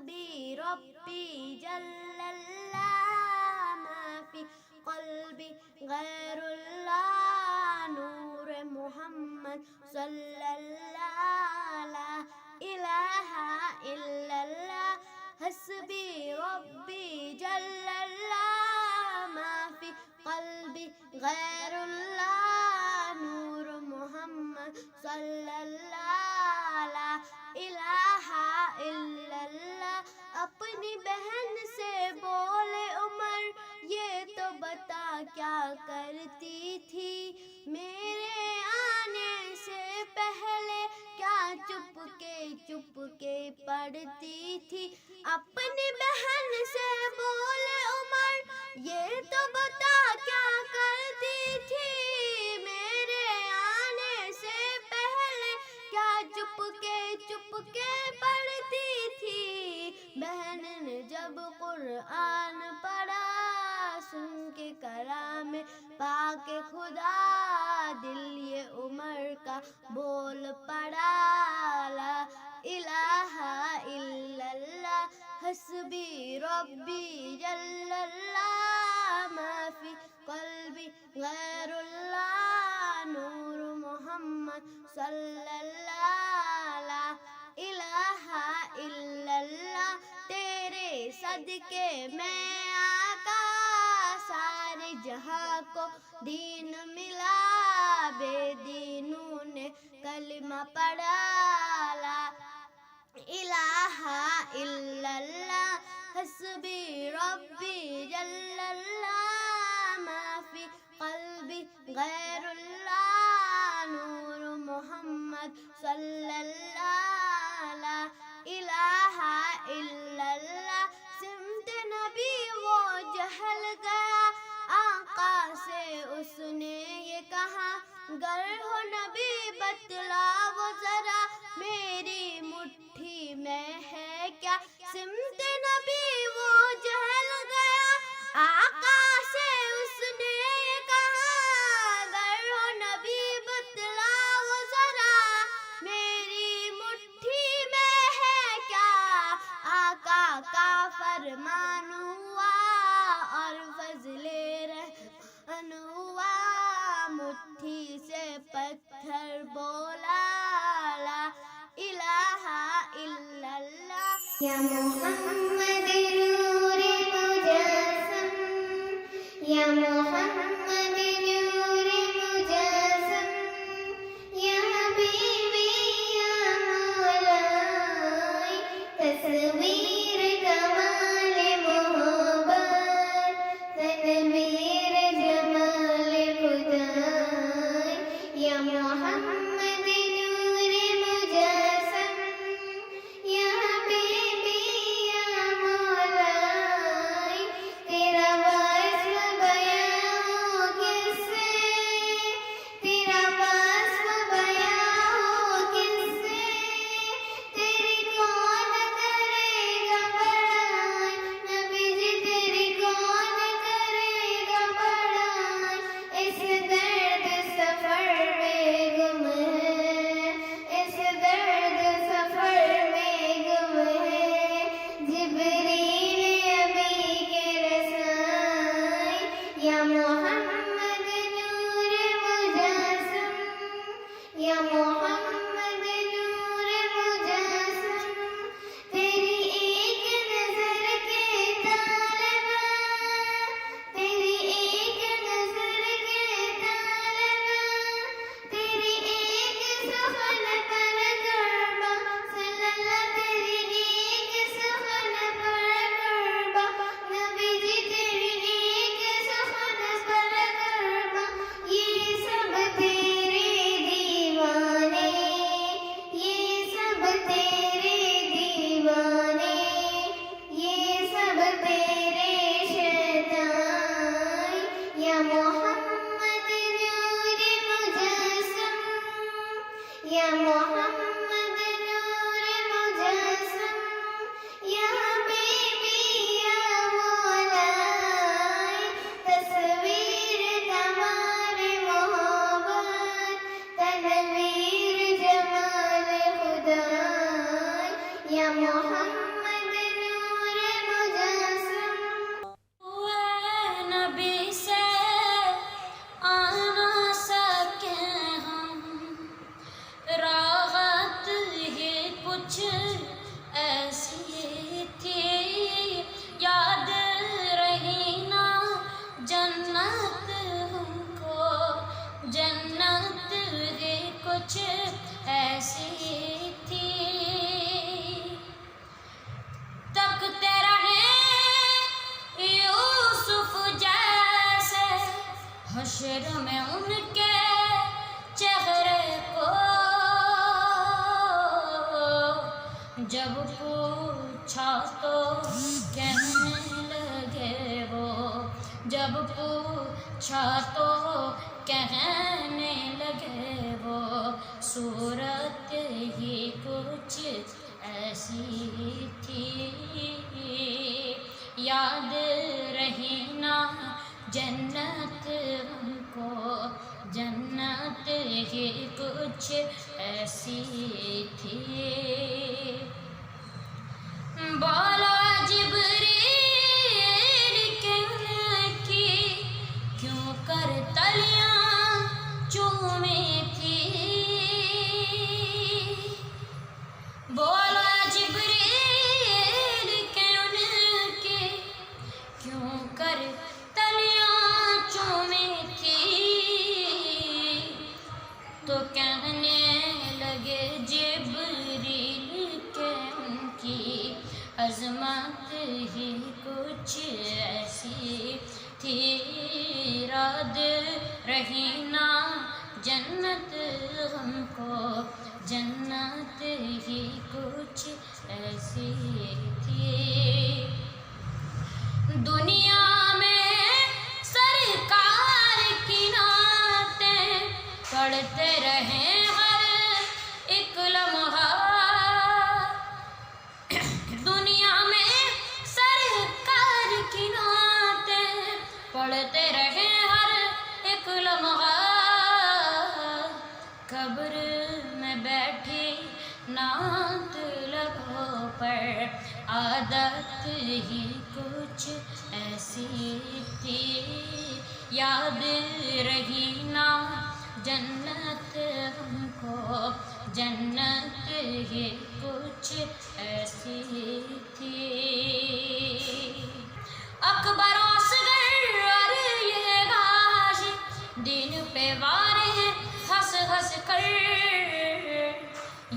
حسبي ربي جل الله ما في قلبي غير الله نور محمد صلى الله لا إله إلا الله حسبي ربي جل الله ما في قلبي غير الله نور محمد صلى الله لا الہ الا اللہ. اپنی بہن سے بولے عمر یہ تو بتا کیا کرتی تھی میرے آنے سے پہلے کیا چپ کے پڑھتی تھی. اپنی بہن سے بولے عمر یہ تو بتا کیا کرتی تھی میرے آنے سے پہلے کیا چپ کے پڑھتی تھی. بہن نے جب قرآن پڑھا سن کے کلام پاک خدا دل یہ عمر کا بول پڑا لا الہ الا اللہ حسبی ربی جل اللہ ما فی قلبی غیر اللہ نور محمد صلی اللہ لا الہ الا اللہ. تیرے صدقے میں آقا سارے جہاں کو دین ملا بے دینوں نے کلمہ پڑھا لا الہ الا اللہ حسبی ربی جل اللہ ما فی قلبی غیر اللہ نور محمد صلی اللہ لا الہ الا اللہ. سمت نبی وہ جہل گیا آقا سے اس نے یہ کہا گر ہو نبی بتلاؤ ذرا میری مٹھی میں ہے کیا. سمت نبی وہ جہل گیا آقا سے اس نے یہ کہا گر ہو نبی بتلاؤ ذرا میری مٹھی میں ہے کیا. آقا کا فرمان ہوا اور فضل رحمن ہوا مٹھی سے پتھر بولا لا الہ الا اللہ. یا محمد نور مجسم یا محمد نور مجسم یا حبیبی یا مولائی تصویر کمال محبت تنویر جمال خدائی. یا محمد نور مجسم یا حبیبی یا مولائی تیرا وصف بیان پوچھا تو کہنے لگے وہ، جب پوچھا تو کہنے لگے وہ، صورت ہی کچھ ایسی تھی، یاد رہی نا جنت ہم کو، جنت ہی کچھ ایسی تھی۔ بولا جبریل کہ ان کی کیوں کر تلیاں چومی تھی، بولا جبریل کہ ان کی کیوں کر تلیاں چومی تھی، تو کہنے لگے جبریل کہ ان کی عظمت ہی کچھ ایسی تھی، یاد رہی نا جنت ہم کو، جنت ہی کچھ ایسی تھی۔ دنیا میں سرکار کی نعتیں پڑھتے رہے ہر ایک لمحہ، دنیا میں سرکار کی نعتیں پڑھتے رہے ہر ایک لمحہ، قبر میں بیٹھی نعت لبوں پر عادت ہی کچھ ایسی تھی، یاد رہی نا جنت ہم کو، جنت ہی کچھ ایسی تھی۔ اکبر اصغر اور یہ غازی دین پہ وارے ہنس ہنس کر،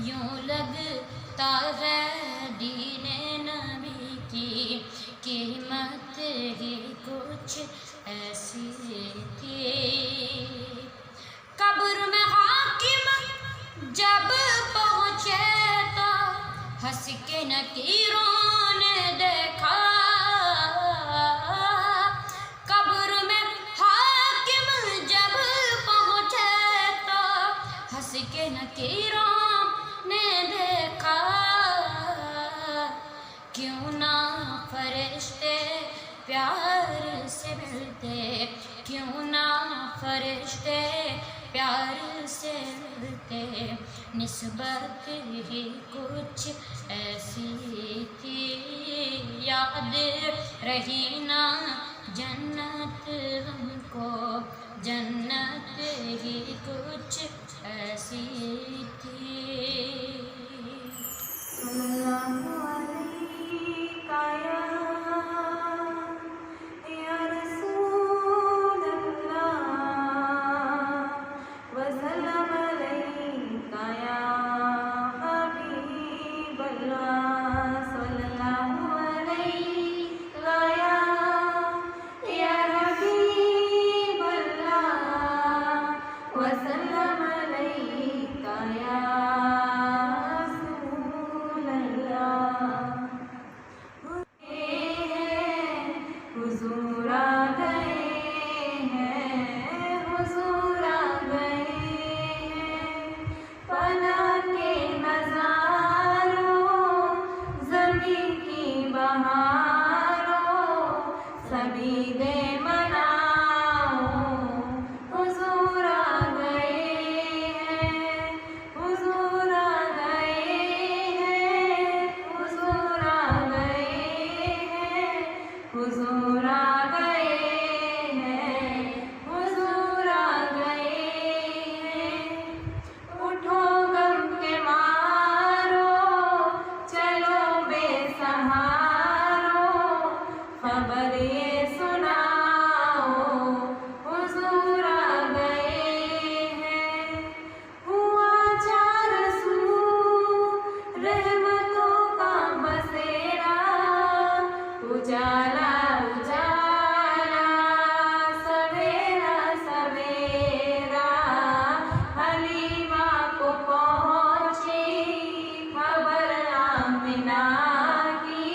یوں لگتا ہے دین نبی کی قیمت ہی کچھ ایسی تھی۔ قبر میں حاکم جب پہنچے تو ہنس کے نکیروں نے دیکھا، قبر میں حاکم جب پہنچے تو ہنس کے نکیروں نے دیکھا، کیوں نہ فرشتے پیار سے ملتے، کیوں نہ فرشتے پیار سے ملتے، نسبت ہی کچھ ایسی تھی، یاد رہی نا جنت ہم کو، جنت ہی کچھ ایسی تھی۔ حلیمہ کو پہنچی خبر آمنہ کی،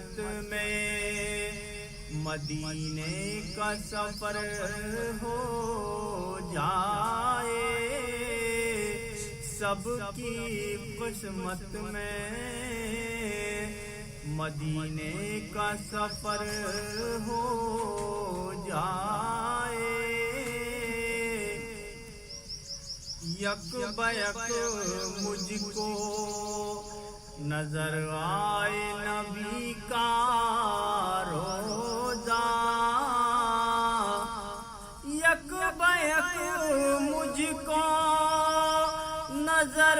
قسمت میں مدینے کا سفر ہو جائے، سب کی قسمت میں مدینے کا سفر ہو جائے، یک بیک مجھ کو نظر آئے نبی کا روضہ، یک بیک مجھ کو نظر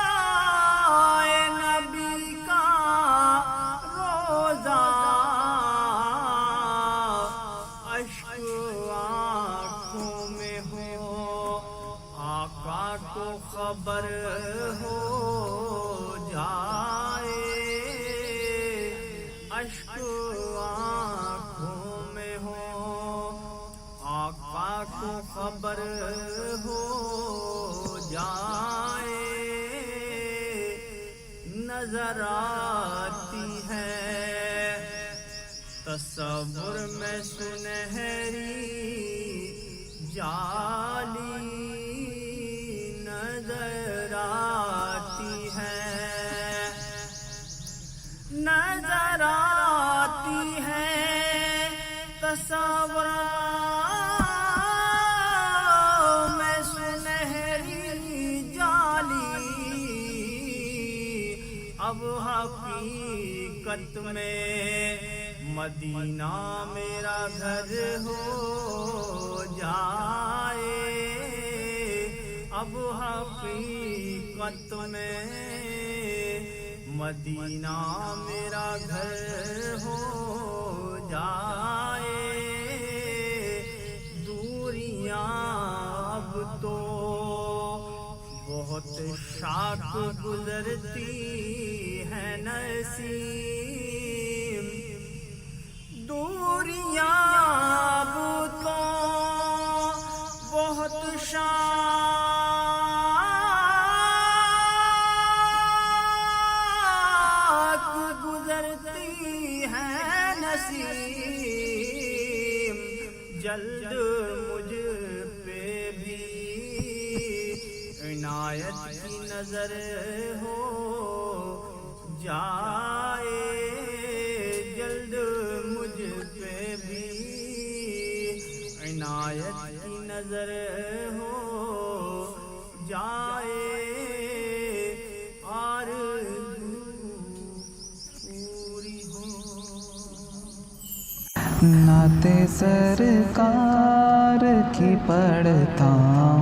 آئے نبی کا روضہ، اشک آنکھوں میں ہو آقا کو خبر ہو جائے، اشک آنکھوں میں ہو آقا کو خبر ہو جائے، نظر آتی ہے تصور میں سنہری جالی، نظر آتی ہے، نظر آتی ہے تصور میں سنہری جالی، اب حقیقت میں مدینہ میرا گھر ہو جائے، اب حقیقت میں مدینہ میرا گھر ہو جائے، دوریاں اب تو بہت شاک گزرتی ہے نسیم، دوریاں اب تو بہت شاک گزرتی ہے نسیم، جلد مجھ پہ بھی عنایت کی نظر ہو جائے، جلد مجھ پہ بھی عنایت کی نظر ہو جائے، آرزو پوری ہو۔ نعت سرکار کی پڑھتا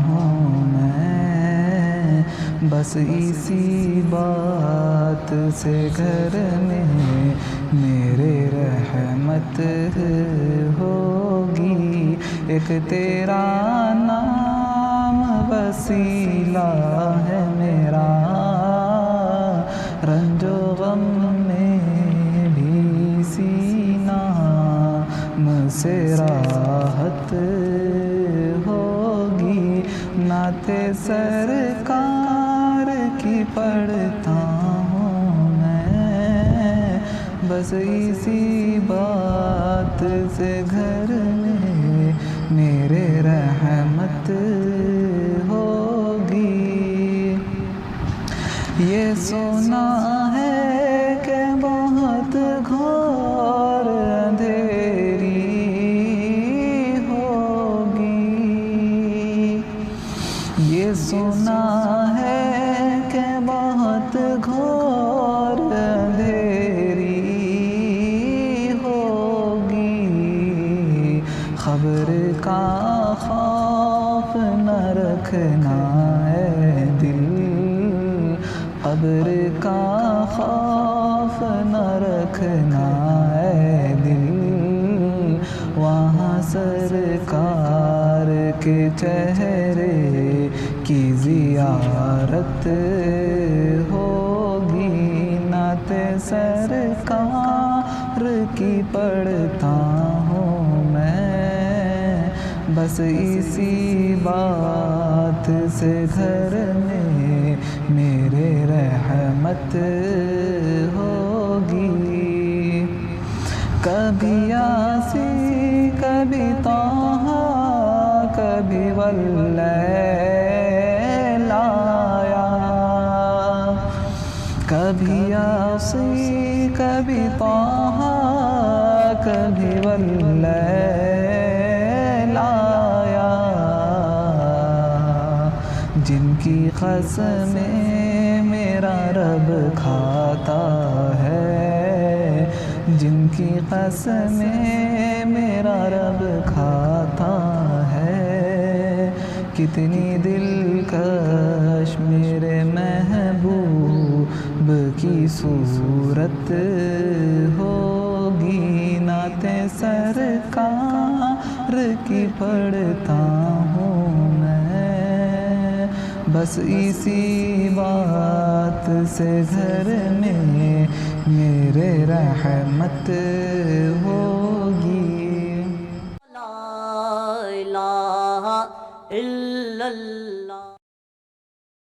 ہوں میں، بس اسی بات سے گھر میں میرے رحمت ہوگی، ایک تیرا نام وسیلہ ہے میرا، رنج و غم میں بھی سینہ سے راحت ہوگی، نعت سرکار کی پڑھتا ہوں میں، بس اسی بات سے گھر میں میرے رحمت ہوگی، یہ سنا ہے کہ بہت گھور اندھیری ہوگی، یہ سنا ہے کہ بہت گھور اندھیری ہوگی، خبر کا خوف نہ رکھنا ہے دل، قبر کا خوف نہ رکھنا ہے دل، وہاں سرکار کے چہرے کی زیارت ہوگی، نعت سرکار کی پڑھتا ہوں میں، بس اسی بات سے گھر میں میرے رحمت ہوگی. کبھی یاسین کبھی طہ کبھی واللیل آیا. کبھی یاسین کبھی طہ کبھی واللیل آیا. جن کی قسمیں میرا رب کھاتا ہے، جن کی قسمیں میرا رب کھاتا ہے، کتنی دلکش میرے محبوب کی صورت ہوگی. نعتیں سرکار کی پڑھتا ہوں میں، بس اسی بات سے گھر میں میرے رحمت ہوگی. لا الہ الا اللہ.